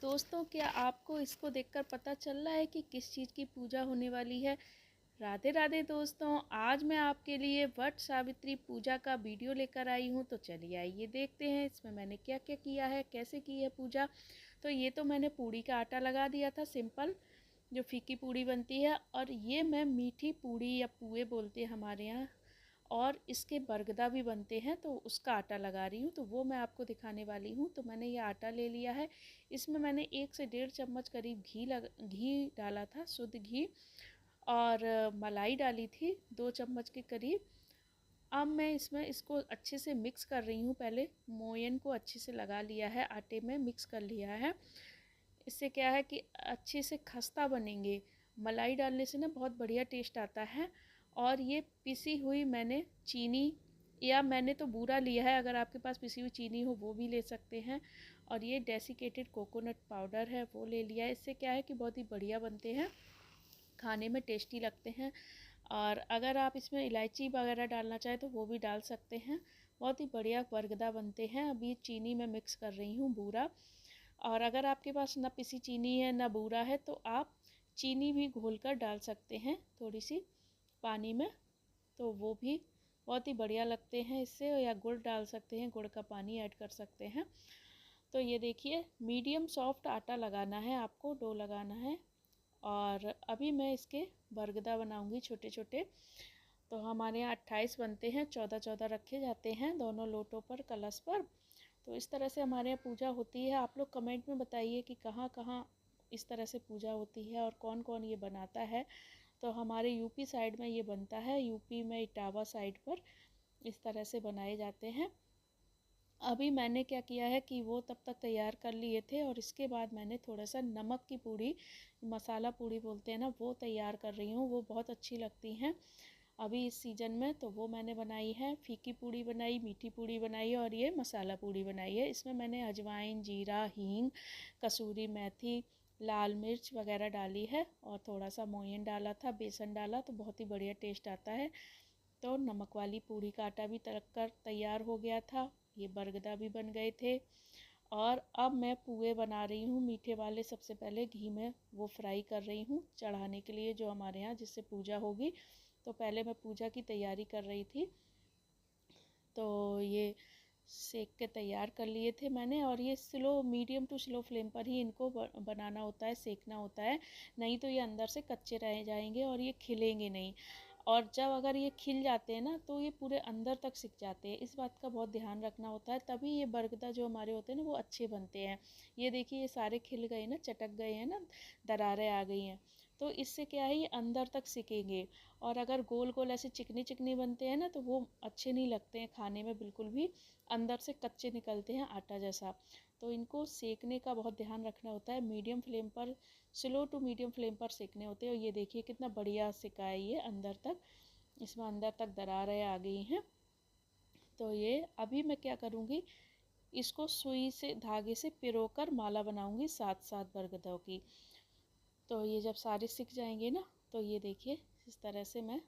दोस्तों, क्या आपको इसको देखकर पता चल रहा है कि किस चीज़ की पूजा होने वाली है? राधे राधे दोस्तों, आज मैं आपके लिए वट सावित्री पूजा का वीडियो लेकर आई हूँ। तो चलिए आइए देखते हैं इसमें मैंने क्या क्या किया है, कैसे की है पूजा। तो ये तो मैंने पूड़ी का आटा लगा दिया था, सिंपल जो फीकी पूड़ी बनती है। और ये मैं मीठी पूड़ी या पुए बोलते हैं हमारे यहाँ, और इसके बरगदा भी बनते हैं, तो उसका आटा लगा रही हूँ। तो वो मैं आपको दिखाने वाली हूँ। तो मैंने ये आटा ले लिया है, इसमें मैंने 1 से 1.5 चम्मच करीब घी डाला था, शुद्ध घी। और मलाई डाली थी 2 चम्मच के करीब। अब मैं इसमें इसको अच्छे से मिक्स कर रही हूँ। पहले मोयन को अच्छे से लगा लिया है, आटे में मिक्स कर लिया है। इससे क्या है कि अच्छे से खस्ता बनेंगे। मलाई डालने से ना बहुत बढ़िया टेस्ट आता है। और ये पिसी हुई मैंने चीनी, या मैंने तो बूरा लिया है, अगर आपके पास पिसी हुई चीनी हो वो भी ले सकते हैं। और ये डेसिकेटेड कोकोनट पाउडर है, वो ले लिया है। इससे क्या है कि बहुत ही बढ़िया बनते हैं, खाने में टेस्टी लगते हैं। और अगर आप इसमें इलायची वगैरह डालना चाहें तो वो भी डाल सकते हैं। बहुत ही बढ़िया बरगदा बनते हैं। अभी चीनी में मिक्स कर रही हूँ, बूरा। और अगर आपके पास ना पिसी चीनी है ना बूरा है तो आप चीनी भी घोल कर डाल सकते हैं थोड़ी सी पानी में, तो वो भी बहुत ही बढ़िया लगते हैं इससे। या गुड़ डाल सकते हैं, गुड़ का पानी ऐड कर सकते हैं। तो ये देखिए, मीडियम सॉफ्ट आटा लगाना है आपको, डो लगाना है। और अभी मैं इसके बरगदा बनाऊंगी छोटे छोटे। तो हमारे यहाँ 28 बनते हैं, 14-14 रखे जाते हैं दोनों लोटों पर, कलश पर। तो इस तरह से हमारे यहाँ पूजा होती है। आप लोग कमेंट में बताइए कि कहाँ कहाँ इस तरह से पूजा होती है और कौन कौन ये बनाता है। तो हमारे यूपी साइड में ये बनता है, यूपी में इटावा साइड पर इस तरह से बनाए जाते हैं। अभी मैंने क्या किया है कि वो तब तक तैयार कर लिए थे, और इसके बाद मैंने थोड़ा सा नमक की पूड़ी, मसाला पूड़ी बोलते हैं ना, वो तैयार कर रही हूँ। वो बहुत अच्छी लगती हैं अभी इस सीज़न में। तो वो मैंने बनाई है, फीकी पूड़ी बनाई, मीठी पूड़ी बनाई, और ये मसाला पूड़ी बनाई है। इसमें मैंने अजवाइन, जीरा, हींग, कसूरी मेथी, लाल मिर्च वगैरह डाली है, और थोड़ा सा मोयन डाला था, बेसन डाला, तो बहुत ही बढ़िया टेस्ट आता है। तो नमक वाली पूड़ी का आटा भी तल कर तैयार हो गया था, ये बरगदा भी बन गए थे। और अब मैं पुए बना रही हूँ मीठे वाले। सबसे पहले घी में वो फ्राई कर रही हूँ चढ़ाने के लिए, जो हमारे यहाँ जिससे पूजा होगी। तो पहले मैं पूजा की तैयारी कर रही थी। तो ये सेक के तैयार कर लिए थे मैंने। और ये मीडियम टू स्लो फ्लेम पर ही इनको बनाना होता है, सेकना होता है। नहीं तो ये अंदर से कच्चे रह जाएंगे और ये खिलेंगे नहीं। और जब अगर ये खिल जाते हैं ना तो ये पूरे अंदर तक सिक जाते हैं। इस बात का बहुत ध्यान रखना होता है, तभी ये बरगदा जो हमारे होते हैं ना वो अच्छे बनते हैं। ये देखिए, ये सारे खिल गए ना, चटक गए हैं ना, दरारें आ गई हैं। तो इससे क्या है, ये अंदर तक सिकेंगे। और अगर गोल गोल ऐसे चिकनी चिकनी बनते हैं ना तो वो अच्छे नहीं लगते हैं खाने में, बिल्कुल भी अंदर से कच्चे निकलते हैं, आटा जैसा। तो इनको सेकने का बहुत ध्यान रखना होता है, मीडियम फ्लेम पर, स्लो टू मीडियम फ्लेम पर सेकने होते हैं। और ये देखिए कितना बढ़िया सिका है ये अंदर तक, इसमें अंदर तक दरारें आ गई हैं। तो ये अभी मैं क्या करूँगी, इसको सुई से, धागे से पिरोकर माला बनाऊँगी 7-7 बरगदों की। तो ये जब सारे सिक जाएंगे ना, तो ये देखिए इस तरह से मैं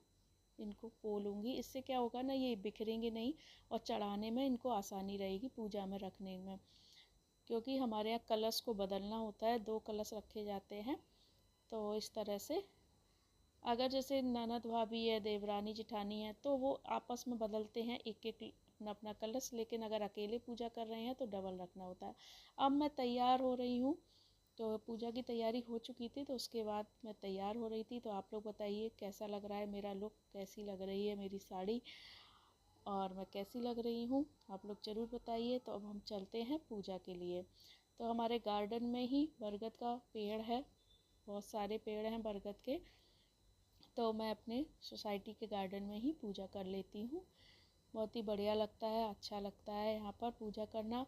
इनको पोलूँगी। इससे क्या होगा ना, ये बिखरेंगे नहीं, और चढ़ाने में इनको आसानी रहेगी, पूजा में रखने में। क्योंकि हमारे यहाँ कलश को बदलना होता है, 2 कलश रखे जाते हैं। तो इस तरह से अगर जैसे ननद भाभी है, देवरानी जिठानी है, तो वो आपस में बदलते हैं एक एक अपना अपना कलश। लेकिन अगर अकेले पूजा कर रहे हैं तो डबल रखना होता है। अब मैं तैयार हो रही हूँ। तो पूजा की तैयारी हो चुकी थी, तो उसके बाद मैं तैयार हो रही थी। तो आप लोग बताइए कैसा लग रहा है मेरा लुक, कैसी लग रही है मेरी साड़ी, और मैं कैसी लग रही हूँ, आप लोग ज़रूर बताइए। तो अब हम चलते हैं पूजा के लिए। तो हमारे गार्डन में ही बरगद का पेड़ है, बहुत सारे पेड़ हैं बरगद के। तो मैं अपने सोसाइटी के गार्डन में ही पूजा कर लेती हूँ। बहुत ही बढ़िया लगता है, अच्छा लगता है यहाँ पर पूजा करना।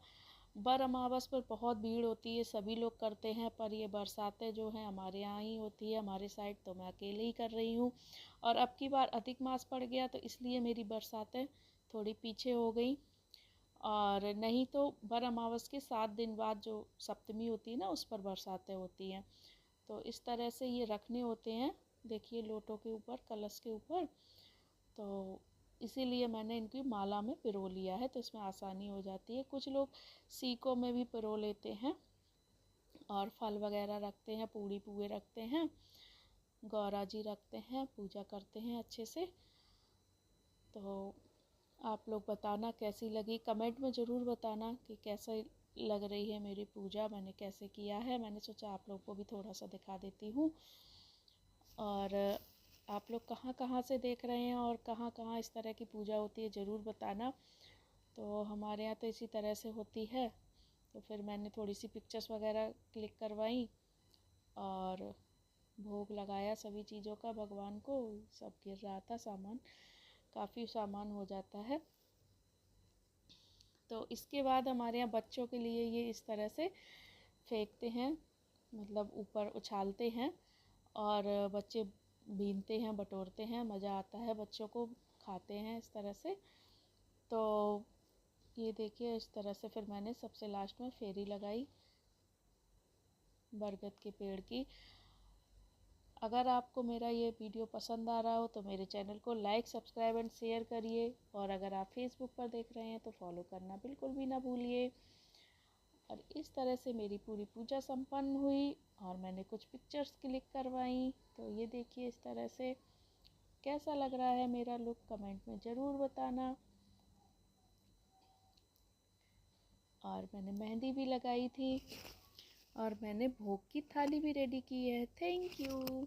बर अमावस पर बहुत भीड़ होती है, सभी लोग करते हैं, पर ये बरसातें जो हैं हमारे यहाँ ही होती है, हमारे साइड। तो मैं अकेले ही कर रही हूँ। और अब की बार अधिक मास पड़ गया, तो इसलिए मेरी बरसातें थोड़ी पीछे हो गई। और नहीं तो बर अमावस के 7 दिन बाद जो सप्तमी होती है ना, उस पर बरसातें होती हैं। तो इस तरह से ये रखने होते हैं, देखिए लोटों के ऊपर, कलश के ऊपर। तो इसीलिए मैंने इनकी माला में पिरो लिया है, तो इसमें आसानी हो जाती है। कुछ लोग सीकों में भी पिरो लेते हैं, और फल वगैरह रखते हैं, पूड़ी पुए रखते हैं, गौरा जी रखते हैं, पूजा करते हैं अच्छे से। तो आप लोग बताना कैसी लगी, कमेंट में ज़रूर बताना कि कैसे लग रही है मेरी पूजा, मैंने कैसे किया है। मैंने सोचा आप लोग को भी थोड़ा सा दिखा देती हूँ। और आप लोग कहाँ कहाँ से देख रहे हैं और कहाँ कहाँ इस तरह की पूजा होती है ज़रूर बताना। तो हमारे यहाँ तो इसी तरह से होती है। तो फिर मैंने थोड़ी सी पिक्चर्स वगैरह क्लिक करवाई और भोग लगाया सभी चीज़ों का भगवान को। सब गिर रहा था सामान, काफ़ी सामान हो जाता है। तो इसके बाद हमारे यहाँ बच्चों के लिए ये इस तरह से फेंकते हैं, मतलब ऊपर उछालते हैं और बच्चे बीनते हैं, बटोरते हैं, मज़ा आता है, बच्चों को खाते हैं इस तरह से। तो ये देखिए इस तरह से फिर मैंने सबसे लास्ट में फेरी लगाई बरगद के पेड़ की। अगर आपको मेरा ये वीडियो पसंद आ रहा हो तो मेरे चैनल को लाइक, सब्सक्राइब एंड शेयर करिए। और अगर आप फेसबुक पर देख रहे हैं तो फॉलो करना बिल्कुल भी ना भूलिए। और इस तरह से मेरी पूरी पूजा संपन्न हुई और मैंने कुछ पिक्चर्स क्लिक करवाई। तो ये देखिए इस तरह से कैसा लग रहा है मेरा लुक, कमेंट में ज़रूर बताना। और मैंने मेहंदी भी लगाई थी और मैंने भोग की थाली भी रेडी की है। Thank you.